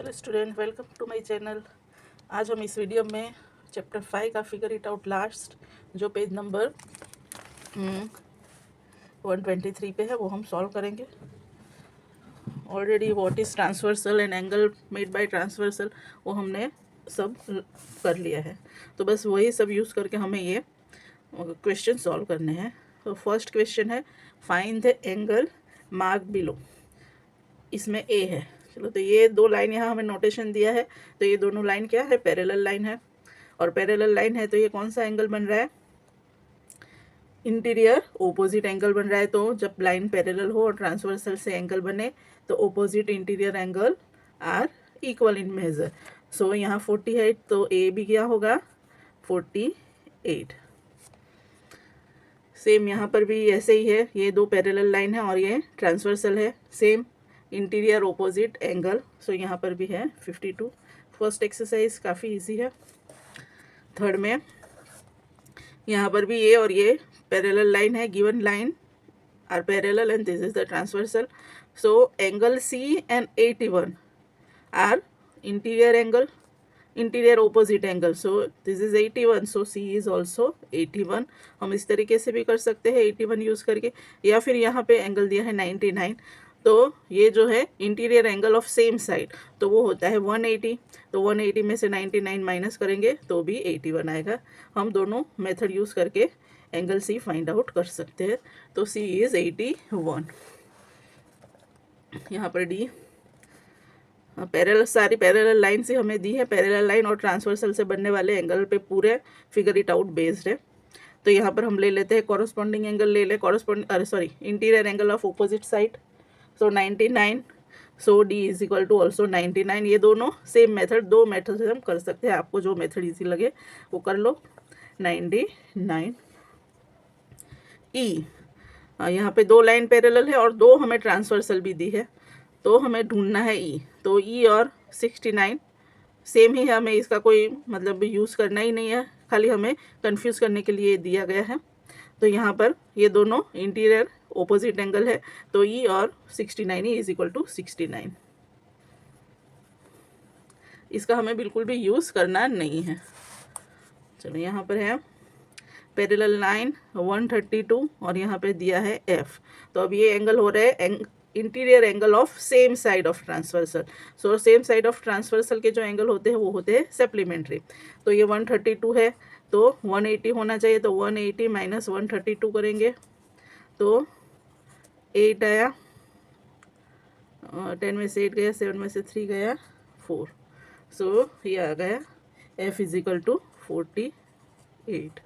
Hello student, welcome to my channel. आज हम इस वीडियो में चैप्टर 5 का फिगर इट आउट लास्ट जो पेज नंबर 123 पे है वो हम सॉल्व करेंगे। Already what is transversal and angle made by transversal वो हमने सब कर लिया है, तो बस वही सब यूज़ करके हमें ये क्वेश्चन सॉल्व करने हैं। तो फर्स्ट क्वेश्चन है find the angle mark below. इसमें ए है। चलो, तो ये दो लाइन यहाँ हमें नोटेशन दिया है, तो ये दोनों लाइन क्या है? पैरेलल लाइन है। और पैरेलल लाइन है तो ये कौन सा एंगल बन रहा है? इंटीरियर ओपोजिट एंगल बन रहा है। तो जब लाइन पैरेलल हो और ट्रांसवर्सल से एंगल बने तो opposite interior angle are equal in measure. So यहाँ 40 है तो ए भी क्या होगा? 48। सेम यहाँ पर भी ऐसे ही है, ये दो पैरेलल लाइन है और ये ट्रांसवर्सल है। Same interior opposite angle, so यहाँ पर भी है 52। फर्स्ट एक्सरसाइज काफ़ी इजी है। थर्ड में यहाँ पर भी ये और ये पैरेलल लाइन है, given line are parallel and this is the transversal. So angle c and 81 are interior angle, interior opposite angle. So this is 81, so c is also 81। हम इस तरीके से भी कर सकते हैं 81 यूज़ करके, या फिर यहाँ पे एंगल दिया है 99, तो ये जो है interior angle of same side तो वो होता है 180। तो 180 में से 99 माइनस करेंगे तो भी 81 आएगा। हम दोनों मेथड यूज़ करके एंगल सी फाइंड आउट कर सकते हैं। तो सी इज़ 81। यहाँ पर डी पैरेलल, सारी पैरेलल लाइन से हमें दी है। पैरेलल लाइन और ट्रांसवर्सल से बनने वाले एंगल पे पूरे फिगर इट आउट बेस्ड है। तो यहाँ पर हम ले लेते हैं कॉरस्पॉन्डिंग एंगल, ले ले interior angle of opposite side. So 99, so d is equal to also 99। ये दोनों सेम मेथड, दो मेथड से हम कर सकते हैं, आपको जो मेथड इजी लगे वो कर लो। 99 ई, यहाँ पे दो लाइन पैरेलल है और दो हमें ट्रांसवर्सल भी दी है, तो हमें ढूंढना है ई। तो ई और 69 सेम ही है, हमें इसका कोई मतलब यूज़ करना ही नहीं है, खाली हमें कंफ्यूज करने के लिए दिया गया है। तो यहाँ पर ये दोनों इंटीरियर ओपोजिट एंगल है, तो ई और 69 ई इज इक्वल टू 69। इसका हमें बिल्कुल भी यूज़ करना नहीं है। चलो, यहाँ पर है पैरेलल लाइन 132 और यहाँ पे दिया है एफ। तो अब ये एंगल हो रहा है interior angle of same side of transversal. So same side of transversal के जो एंगल होते हैं वो होते हैं सप्लीमेंट्री। तो ये 132 है तो 180 होना चाहिए, तो 180 माइनस 132 करेंगे तो 8 आया, 10 में से 8 गया, 7 में से 3 गया 4। सो ये आ गया एफ इज इक्वल टू 48।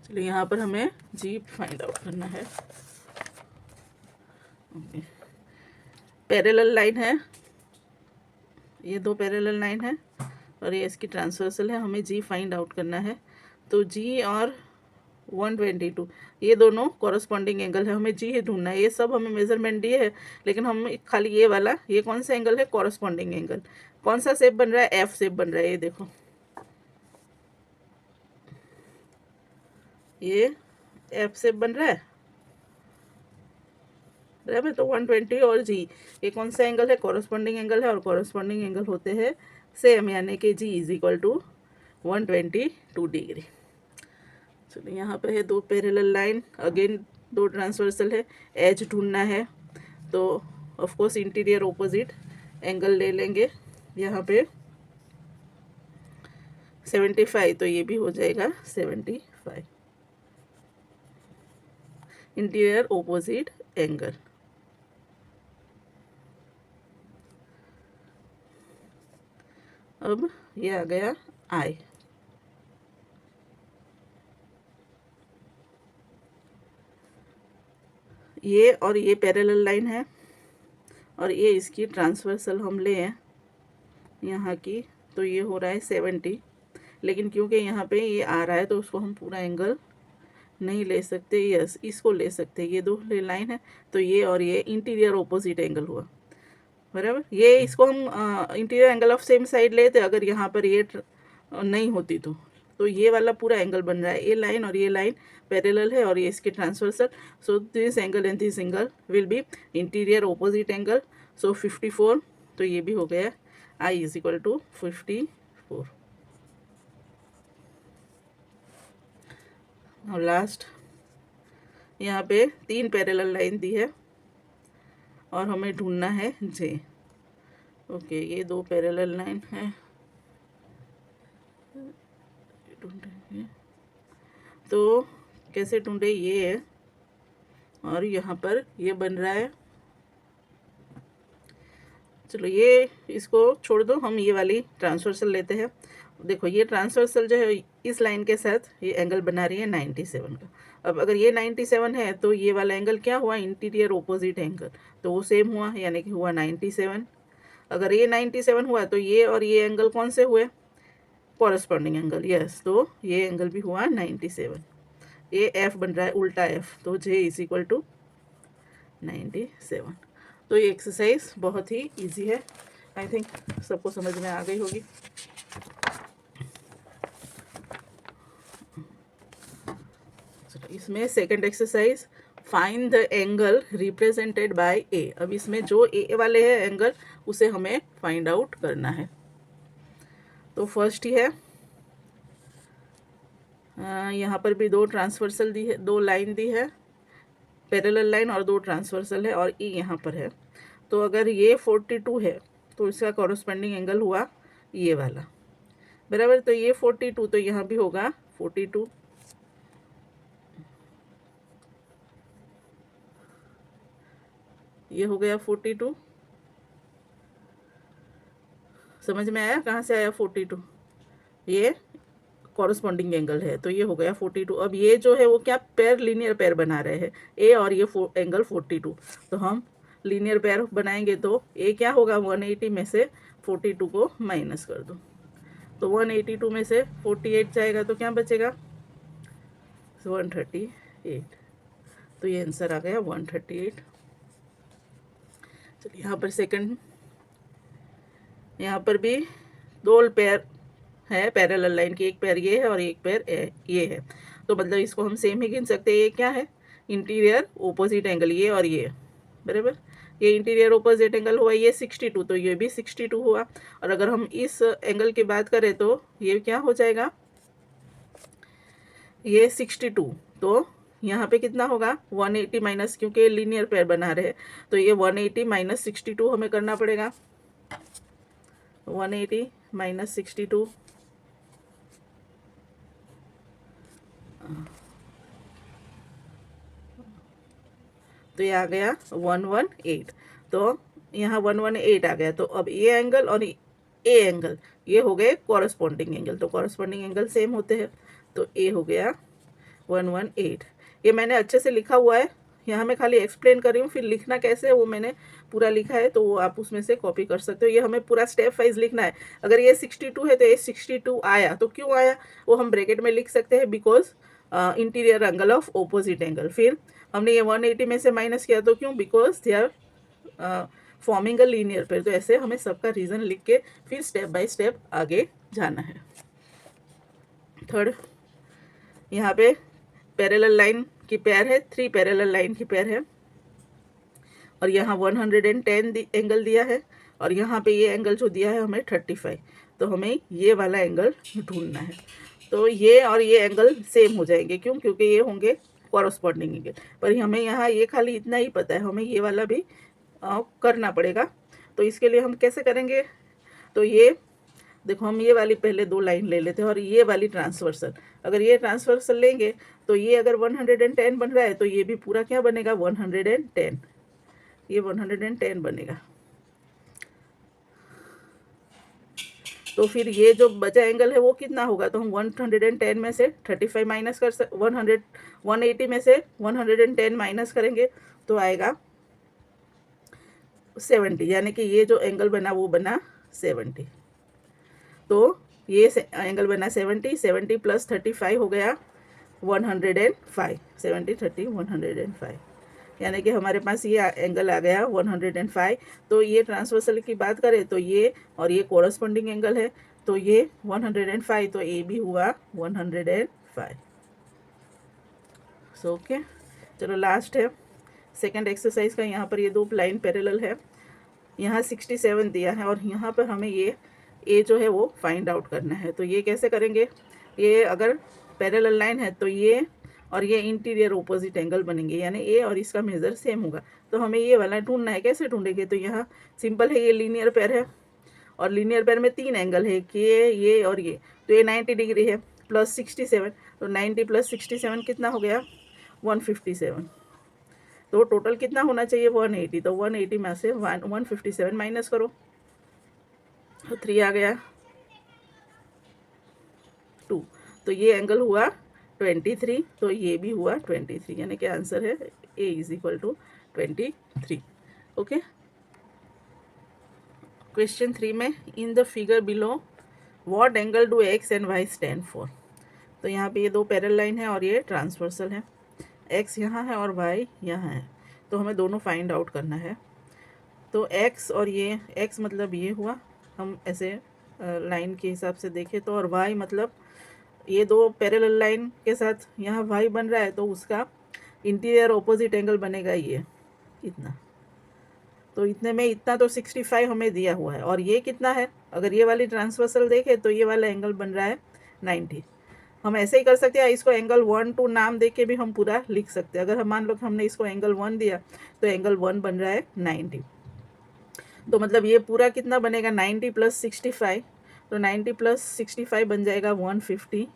चलिए, यहाँ पर हमें जी फाइंड आउट करना है। पैरेलल लाइन है, ये दो पैरेलल लाइन है और ये इसकी ट्रांसवर्सल है, हमें जी फाइंड आउट करना है। तो जी और 122 ये दोनों कॉरस्पॉन्डिंग एंगल है, हमें जी ही ढूंढना है। ये सब हमें मेजरमेंट दिए है, लेकिन हम खाली ये वाला, ये कौन सा एंगल है? Corresponding angle. कौन सा शेप बन रहा है? एफ शेप बन रहा है। ये देखो, ये एफ शेप बन रहा है बराबर। तो 120 और जी, ये कौन सा एंगल है? कॉरस्पॉन्डिंग एंगल है, और कॉरस्पॉन्डिंग एंगल होते हैं सेम, यानी कि जी इज इक्वल टू 122 डिग्री। चलो, यहाँ पे है दो पैरेलल लाइन, अगेन दो ट्रांसवर्सल है, एज ढूंढना है। तो of course interior opposite angle ले लेंगे। यहाँ पे 75, तो ये भी हो जाएगा 75 इंटीरियर ओपोजिट एंगल। अब ये आ गया आई। ये और ये पैरेलल लाइन है और ये इसकी ट्रांसवर्सल हम ले हैं यहाँ की, तो ये हो रहा है 70। लेकिन क्योंकि यहाँ पे ये आ रहा है तो उसको हम पूरा एंगल नहीं ले सकते। यस, इसको ले सकते, ये दो लाइन है तो ये और ये इंटीरियर ओपोजिट एंगल हुआ बराबर। ये इसको हम interior angle of same side लेते, अगर यहाँ पर ये नहीं होती तो ये वाला पूरा एंगल बन रहा है। ये लाइन और ये लाइन पैरेलल है और ये इसकी transversal. So this angle and this angle will be interior opposite angle. So 54, तो ये भी हो गया I इज इक्वल टू 54। और लास्ट यहाँ पे 3 पैरेलल लाइन दी है और हमें ढूंढना है J। ओके, ये 2 पैरेलल लाइन है, ढूंढेंगे तो कैसे ढूंढे, ये है और यहाँ पर ये बन रहा है। चलो ये इसको छोड़ दो, हम ये वाली ट्रांसवर्सल लेते हैं। देखो ये ट्रांसवर्सल जो है इस लाइन के साथ ये एंगल बना रही है 97 का। अब अगर ये 97 है तो ये वाला एंगल क्या हुआ, इंटीरियर ओपोजिट एंगल, तो वो सेम हुआ, यानी कि हुआ 97। अगर ये 97 हुआ तो ये और ये एंगल कौन से हुए, कॉरस्पॉन्डिंग एंगल, यस, तो ये एंगल भी हुआ 97। ये एफ बन रहा है उल्टा एफ, तो J इज इक्वल टू 97। तो ये एक्सरसाइज बहुत ही इजी है, आई थिंक सबको समझ में आ गई होगी। इसमें second exercise, find the angle represented by a. अब इसमें जो ए वाले है एंगल उसे हमें फाइंड आउट करना है। तो फर्स्ट ही है, यहाँ पर भी 2 ट्रांसवर्सल दी है, 2 लाइन दी है, पैरेलल लाइन और 2 ट्रांसवर्सल है, और ई यहाँ पर है। तो अगर ये 42 है तो इसका कॉरस्पॉन्डिंग एंगल हुआ ये वाला, बराबर। तो ये 42, तो यहाँ भी होगा 42। ये हो गया 42। समझ में आया कहाँ से आया 42, ये कॉरस्पॉन्डिंग एंगल है, तो ये हो गया 42। अब ये जो है वो क्या पेयर, लीनियर पेयर बना रहे हैं ए और ये एंगल 42, तो हम लीनियर पेयर बनाएंगे तो ए क्या होगा, 180 में से 42 को माइनस कर दो, तो 182 में से 48 जाएगा तो क्या बचेगा, 138। तो ये आंसर आ गया 138। चलिए यहाँ पर सेकंड, यहाँ पर भी 2 पेयर है पैरेलल लाइन की, एक पैर ये है और एक पैर ये है, तो मतलब इसको हम सेम ही गिन सकते हैं। ये क्या है, इंटीरियर ओपोजिट एंगल, ये और ये, बराबर। ये इंटीरियर ओपोजिट एंगल हुआ ये 62, तो ये भी 62 हुआ। और अगर हम इस एंगल की बात करें तो ये क्या हो जाएगा, ये 62, तो यहाँ पे कितना होगा 180 माइनस, क्योंकि लीनियर पेयर बना रहे, तो ये 180 माइनस 62 हमें करना पड़ेगा। 180 माइनस 62, तो ये आ गया 118। तो यहाँ 118 आ गया, तो अब ये एंगल और ए एंगल ये हो गए कॉरस्पॉन्डिंग एंगल, तो कॉरस्पॉन्डिंग एंगल सेम होते हैं, तो ए हो गया 118। ये मैंने अच्छे से लिखा हुआ है, यहाँ मैं खाली एक्सप्लेन कर रही हूँ, फिर लिखना कैसे वो मैंने पूरा लिखा है, तो वो आप उसमें से कॉपी कर सकते हो। ये हमें पूरा स्टेप वाइज लिखना है। अगर ये 62 है तो ये 62 आया, तो क्यों आया वो हम ब्रैकेट में लिख सकते हैं, because interior angle of opposite angle. फिर हमने ये 180 में से माइनस किया, तो क्यों, because they are forming a linear pair. तो ऐसे हमें सबका रीज़न लिख के फिर स्टेप बाय स्टेप आगे जाना है। थर्ड, यहाँ पे पैरेलल लाइन की पेयर है, 3 पैरेलल लाइन की पेयर है, और यहाँ 110 एंगल दिया है, और यहाँ पे ये एंगल जो दिया है हमें 35, तो हमें ये वाला एंगल ढूंढना है। तो ये और ये एंगल सेम हो जाएंगे, क्यों, क्योंकि ये होंगे कॉरस्पॉन्डिंग एंगल। पर हमें यहाँ ये खाली इतना ही पता है, हमें ये वाला भी करना पड़ेगा। तो इसके लिए हम कैसे करेंगे, तो ये देखो, हम ये वाली पहले 2 लाइन ले लेते हैं और ये वाली ट्रांसवर्सल। अगर ये ट्रांसवर्सल लेंगे तो ये अगर 110 बन रहा है तो ये भी पूरा क्या बनेगा, 110, ये 110 बनेगा। तो फिर ये जो बचा एंगल है वो कितना होगा, तो हम 110 में से 35 माइनस कर 180 में से 110 माइनस करेंगे तो आएगा 70, यानी कि ये जो एंगल बना वो बना 70। तो ये एंगल बना 70 प्लस 35 हो गया 105, 70 30 105, यानी कि हमारे पास ये एंगल आ गया 105। तो ये ट्रांसवर्सल की बात करें तो ये और ये कोरस्पॉन्डिंग एंगल है, तो ये 105, तो ए भी हुआ 105। सो ओके, चलो लास्ट है सेकंड एक्सरसाइज का। यहाँ पर ये 2 लाइन पैरेलल है, यहाँ 67 दिया है और यहाँ पर हमें ये ए जो है वो फाइंड आउट करना है। तो ये कैसे करेंगे, ये अगर पैरेलल लाइन है तो ये और ये इंटीरियर ओपोजिट एंगल बनेंगे, यानी ए और इसका मेज़र सेम होगा। तो हमें ये वाला ढूंढना है, कैसे ढूंढेंगे, तो यहाँ सिंपल है, ये लीनियर पेयर है और लीनियर पेयर में 3 एंगल है, ये और ये, तो ये 90 डिग्री है प्लस 67, तो 90 प्लस 67 कितना हो गया 157। तो टोटल कितना होना चाहिए 180, तो 180 में से 157 माइनस करो तो 3 आ गया 2, तो ये एंगल हुआ 23, तो ये भी हुआ 23, यानी कि आंसर है a is equal to 23। Okay, question 3 में in the figure below what angle do x and y stand for. तो यहाँ पे ये दो पैरेलल लाइन है और ये ट्रांसवर्सल है, एक्स यहाँ है और वाई यहाँ है, तो हमें दोनों फाइंड आउट करना है। तो एक्स और ये, एक्स मतलब ये हुआ, हम ऐसे लाइन के हिसाब से देखें तो, और वाई मतलब ये दो पैरेलल लाइन के साथ यहाँ वाई बन रहा है, तो उसका इंटीरियर ऑपोजिट एंगल बनेगा ये इतना। तो इतने में इतना तो 65 हमें दिया हुआ है, और ये कितना है, अगर ये वाली ट्रांसवर्सल देखें तो ये वाला एंगल बन रहा है 90। हम ऐसे ही कर सकते हैं, इसको एंगल 1 2 नाम दे के भी हम पूरा लिख सकते हैं। अगर हम मान लो कि हमने इसको एंगल 1 दिया तो एंगल 1 बन रहा है 90, तो मतलब ये पूरा कितना बनेगा 90 प्लस 65, तो 90 प्लस 65 बन जाएगा 155।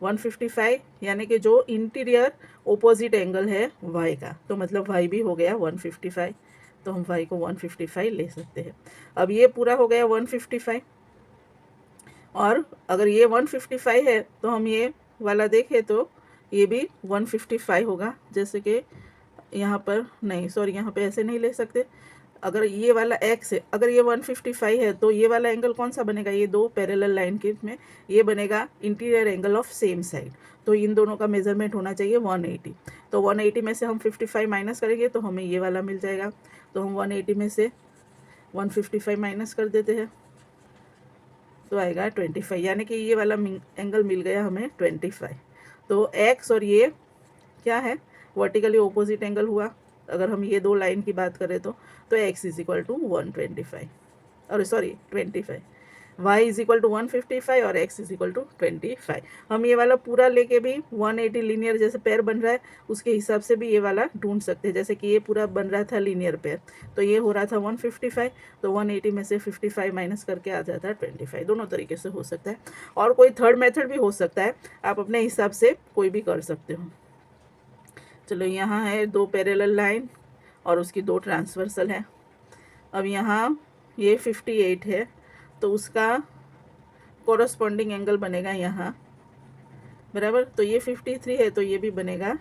155 यानी कि जो इंटीरियर ओपोजिट एंगल है वाई का, तो मतलब वाई भी हो गया 155, तो हम वाई को 155 ले सकते हैं। अब ये पूरा हो गया 155, और अगर ये 155 है तो हम ये वाला देखें तो ये भी 155 होगा, जैसे कि यहाँ पर नहीं, सॉरी यहाँ पे ऐसे नहीं ले सकते। अगर ये वाला एक्स है, अगर ये 155 है तो ये वाला एंगल कौन सा बनेगा, ये दो पैरेलल लाइन के में ये बनेगा interior angle of same side, तो इन दोनों का मेजरमेंट होना चाहिए 180। तो 180 में से हम 55 माइनस करेंगे तो हमें ये वाला मिल जाएगा, तो हम 180 में से 155 माइनस कर देते हैं तो आएगा 25, यानी कि ये वाला एंगल मिल गया हमें 25। तो एक्स और ये क्या है, वर्टिकली ओपोजिट एंगल हुआ। अगर हम ये दो लाइन की बात करें तो एक्स इज इक्वल टू 125, और sorry 25, y is equal to 155 और एक्स इज इक्वल टू 25। हम ये वाला पूरा लेके भी 180 लीनियर जैसे पेयर बन रहा है उसके हिसाब से भी ये वाला ढूंढ सकते हैं। जैसे कि ये पूरा बन रहा था लीनियर पेयर, तो ये हो रहा था 155, तो 180 में से 55 माइनस करके आ जाता है 25। दोनों तरीके से हो सकता है, और कोई थर्ड मेथड भी हो सकता है, आप अपने हिसाब से कोई भी कर सकते हो। चलो, यहाँ है दो पैरेलल लाइन और उसकी दो ट्रांसवर्सल है। अब यहाँ ये 58 है, तो उसका कोरस्पॉन्डिंग एंगल बनेगा यहाँ, बराबर। तो ये 53 है तो ये भी बनेगा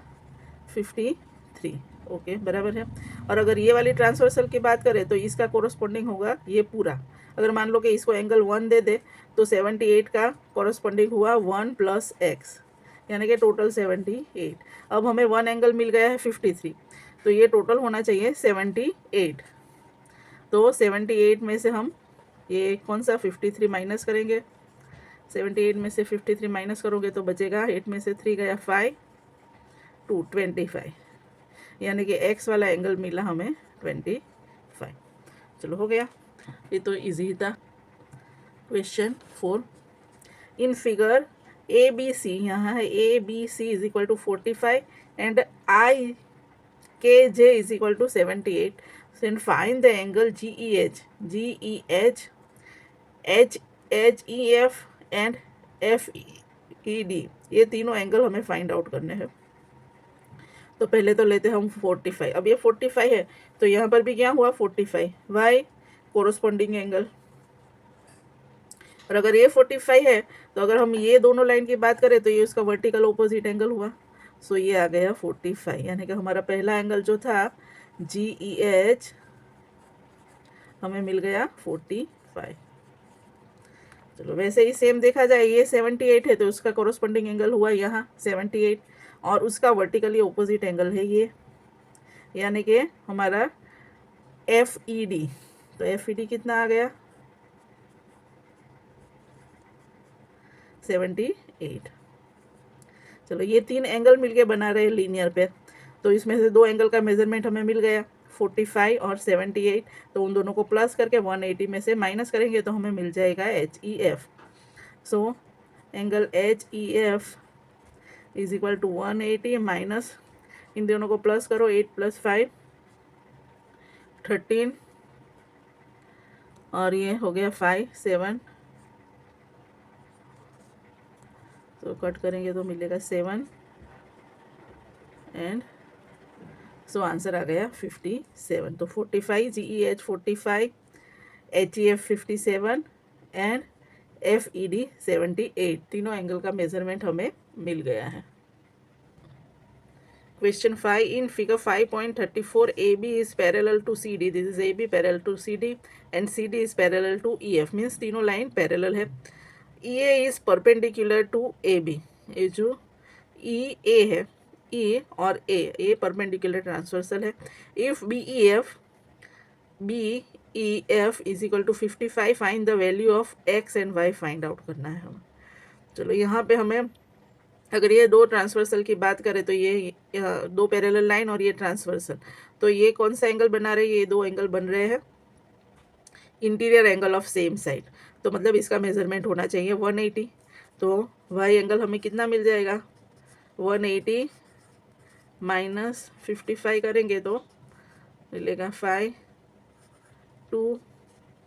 53, ओके बराबर है। और अगर ये वाली ट्रांसवर्सल की बात करें तो इसका कोरस्पॉन्डिंग होगा ये पूरा। अगर मान लो कि इसको एंगल 1 दे दे तो 78 का कोरस्पॉन्डिंग हुआ 1 प्लस एक्स, यानी कि टोटल 78। अब हमें 1 एंगल मिल गया है 53, तो ये टोटल होना चाहिए 78। तो 78 में से हम ये कौन सा 53 माइनस करेंगे, 78 में से 53 माइनस करोगे तो बचेगा 8 में से 3 गया 5 2 25, यानी कि एक्स वाला एंगल मिला हमें 25। चलो हो गया, ये तो इजी ही था। Question 4, in figure A B C, यहाँ है A B C is equal to 45 and I K J is equal to 78, and find the angle G E H H H E F and F E D, ये तीनों angle हमें find out करने हैं। तो पहले तो लेते हैं हम 45। अब ये 45 है तो यहाँ पर भी क्या हुआ 45, वाई कोरस्पॉन्डिंग एंगल। और अगर ये 45 है तो अगर हम ये दोनों लाइन की बात करें तो ये उसका वर्टिकल ओपोजिट एंगल हुआ, सो ये आ गया 45, यानी कि हमारा पहला एंगल जो था जी ई एच हमें मिल गया 45। चलो, वैसे ही सेम देखा जाए, ये 78 है तो उसका कोरस्पॉन्डिंग एंगल हुआ यहाँ 78, और उसका वर्टिकली ओपोजिट एंगल है ये, यानी कि हमारा एफ ई डी। तो एफ ई डी कितना आ गया 78। चलो, ये तीन एंगल मिलके बना रहे लीनियर पे, तो इसमें से दो एंगल का मेजरमेंट हमें मिल गया। 45 और 78, तो उन दोनों को प्लस करके 180 में से माइनस करेंगे तो हमें मिल जाएगा HEF। So angle HEF is equal to 180 minus, इन दोनों को प्लस करो, 8 + 5 13 और ये हो गया 5 7, तो कट करेंगे तो मिलेगा 7 एंड सो आंसर आ गया 57। तो 45 GEH 45, HEF 57 एंड FED 78, तीनों एंगल का मेजरमेंट हमें मिल गया है। Question 5, in figure 5.34 AB is parallel to CD, this is AB parallel to CD and CD is parallel to EF, means तीनों लाइन पैरेलल है। EA is perpendicular to AB, ये जो EA है, E और A perpendicular transversal है। If BEF is equal to 55, find the value of X and Y, find out करना है हमें। चलो यहाँ पे हमें अगर ये दो ट्रांसवर्सल की बात करें तो ये दो पैरेलल लाइन और ये ट्रांसवर्सल, तो ये कौन सा एंगल बना रहे हैं, ये दो एंगल बन रहे हैं interior angle of same side, तो मतलब इसका मेजरमेंट होना चाहिए 180। तो वाई एंगल हमें कितना मिल जाएगा, 180 माइनस 55 करेंगे तो मिलेगा 5 2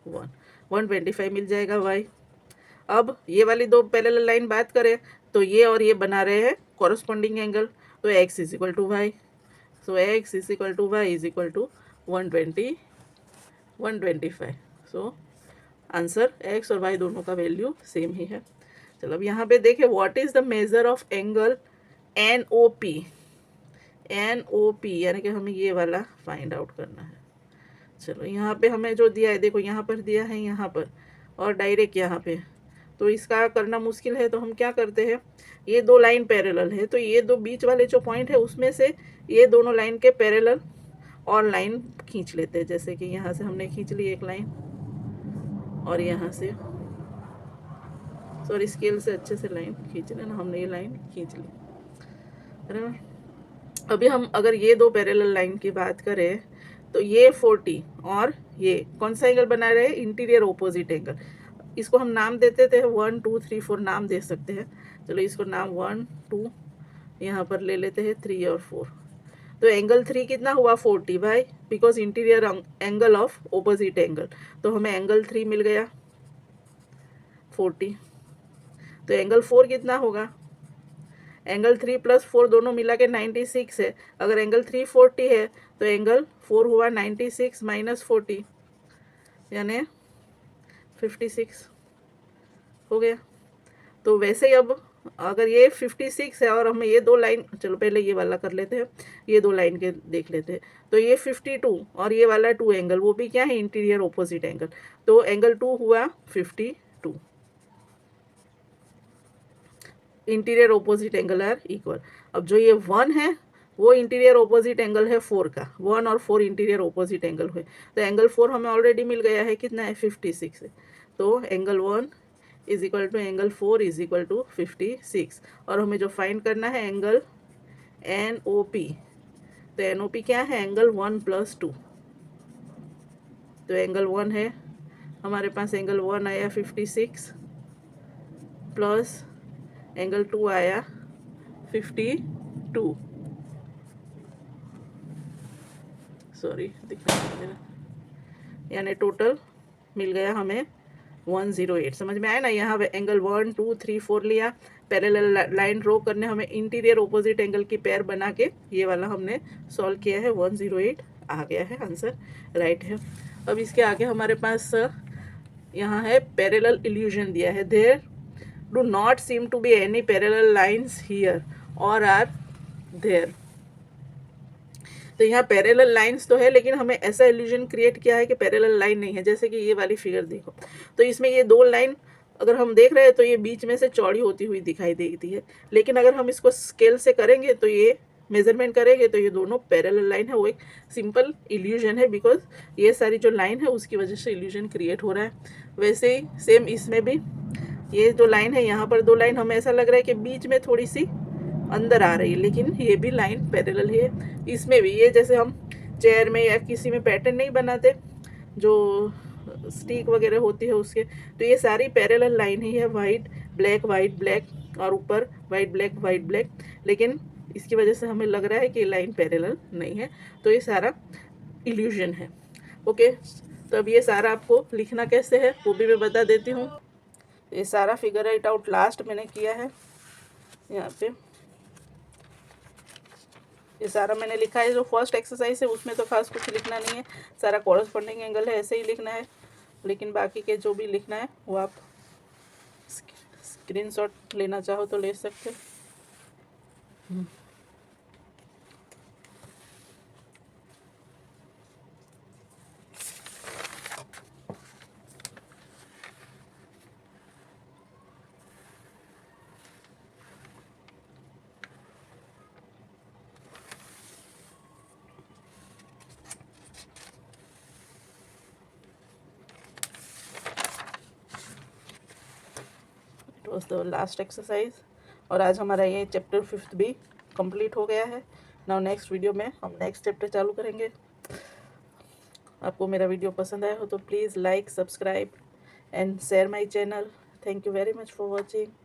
1, 125 मिल जाएगा वाई। अब ये वाली दो पैरेलल लाइन बात करें तो ये और ये बना रहे हैं कॉरस्पॉन्डिंग एंगल, तो x is equal to y, so x is equal to y is equal to 120 125। So answer x और y दोनों का वैल्यू सेम ही है। चलो अब यहाँ पे देखें, what is the measure of angle NOP, यानी कि हमें ये वाला फाइंड आउट करना है। चलो यहाँ पे हमें जो दिया है, देखो यहाँ पर दिया है, यहाँ पर और डायरेक्ट यहाँ पे, तो इसका करना मुश्किल है, तो हम क्या करते हैं, ये दो लाइन पैरेलल है, तो ये दो बीच वाले जो पॉइंट है उसमें से ये दोनों लाइन के पैरेलल और लाइन खींच लेते हैं। जैसे कि यहाँ से हमने खींच ली एक लाइन और यहाँ से, सॉरी स्केल से अच्छे से लाइन खींच लेना, हमने ये लाइन खींच ली, है ना। अभी हम अगर ये दो पैरेलल लाइन की बात करें तो ये 40 और ये कौन सा एंगल बना रहे हैं, इंटीरियर ओपोजिट एंगल। इसको हम नाम देते थे 1 2 3 4 नाम दे सकते हैं। चलो इसको नाम 1 2 यहाँ पर ले लेते हैं, 3 और 4। तो एंगल 3 कितना हुआ, 40 भाई, because interior angle of opposite angle, तो हमें एंगल 3 मिल गया 40। तो एंगल 4 कितना होगा, एंगल 3 + 4 दोनों मिला के 96 है। अगर एंगल 3 40 है तो एंगल 4 हुआ 96 माइनस 40 यानी 56 हो गया। तो वैसे ही अब अगर ये 56 है और हमें ये दो लाइन, चलो पहले ये वाला कर लेते हैं, ये दो लाइन के देख लेते हैं, तो ये 52 और ये वाला 2 एंगल, वो भी क्या है, इंटीरियर ओपोजिट एंगल, तो एंगल 2 हुआ 52, interior opposite angle are equal. अब जो ये 1 है वो इंटीरियर ओपोजिट एंगल है 4 का, 1 और 4 इंटीरियर ओपोजिट एंगल हुए, तो एंगल 4 हमें ऑलरेडी मिल गया है, कितना है, 56 है। तो angle 1 is equal to angle 4 is equal to 56, और हमें जो फाइंड करना है एंगल NOP, तो NOP क्या है, एंगल 1 + 2, तो एंगल 1 है हमारे पास, एंगल 1 आया 56 प्लस एंगल 2 आया 52, सॉरी दिखा, यानी टोटल मिल गया हमें 108। समझ में आया ना। यहाँ पे एंगल 1 2 3 4 लिया, पैरेलल लाइन ड्रॉ करने हमें इंटीरियर ओपोजिट एंगल की पेयर बना के ये वाला हमने सॉल्व किया है, 108 आ गया है, आंसर राइट है। अब इसके आगे हमारे पास यहाँ है पैरेलल इल्यूजन दिया है, there do not seem to be any parallel lines here or are there. तो यहाँ पैरेलल लाइंस तो है लेकिन हमें ऐसा इल्यूजन क्रिएट किया है कि पैरेलल लाइन नहीं है। जैसे कि ये वाली फिगर देखो, तो इसमें ये दो लाइन अगर हम देख रहे हैं तो ये बीच में से चौड़ी होती हुई दिखाई देती है, लेकिन अगर हम इसको स्केल से करेंगे तो ये मेजरमेंट करेंगे तो ये दोनों पैरेलल लाइन है। वो एक सिंपल इल्यूजन है, बिकॉज ये सारी जो लाइन है उसकी वजह से इल्यूजन क्रिएट हो रहा है। वैसे ही सेम इसमें भी ये जो लाइन है, यहाँ पर दो लाइन हमें ऐसा लग रहा है कि बीच में थोड़ी सी अंदर आ रही है, लेकिन ये भी लाइन पैरेलल है। इसमें भी ये जैसे हम चेयर में या किसी में पैटर्न नहीं बनाते जो स्टिक वगैरह होती है उसके, तो ये सारी पैरेलल लाइन ही है, वाइट ब्लैक और ऊपर वाइट ब्लैक, लेकिन इसकी वजह से हमें लग रहा है कि लाइन पैरेलल नहीं है, तो ये सारा इल्यूजन है। ओके, तो अब ये सारा आपको लिखना कैसे है वो भी मैं बता देती हूँ। ये सारा फिगर इट आउट लास्ट मैंने किया है यहाँ पे, ये सारा मैंने लिखा है। जो फर्स्ट एक्सरसाइज है उसमें तो खास कुछ लिखना नहीं है, सारा कॉरस्पॉन्डिंग एंगल है ऐसे ही लिखना है, लेकिन बाकी के जो भी लिखना है वो आप स्क्रीनशॉट लेना चाहो तो ले सकते हो। वॉज द लास्ट एक्सरसाइज, और आज हमारा ये चैप्टर 5 भी कंप्लीट हो गया है। नाउ नेक्स्ट वीडियो में हम नेक्स्ट चैप्टर चालू करेंगे। आपको मेरा वीडियो पसंद आया हो तो please like, subscribe and share my channel. Thank you very much for watching.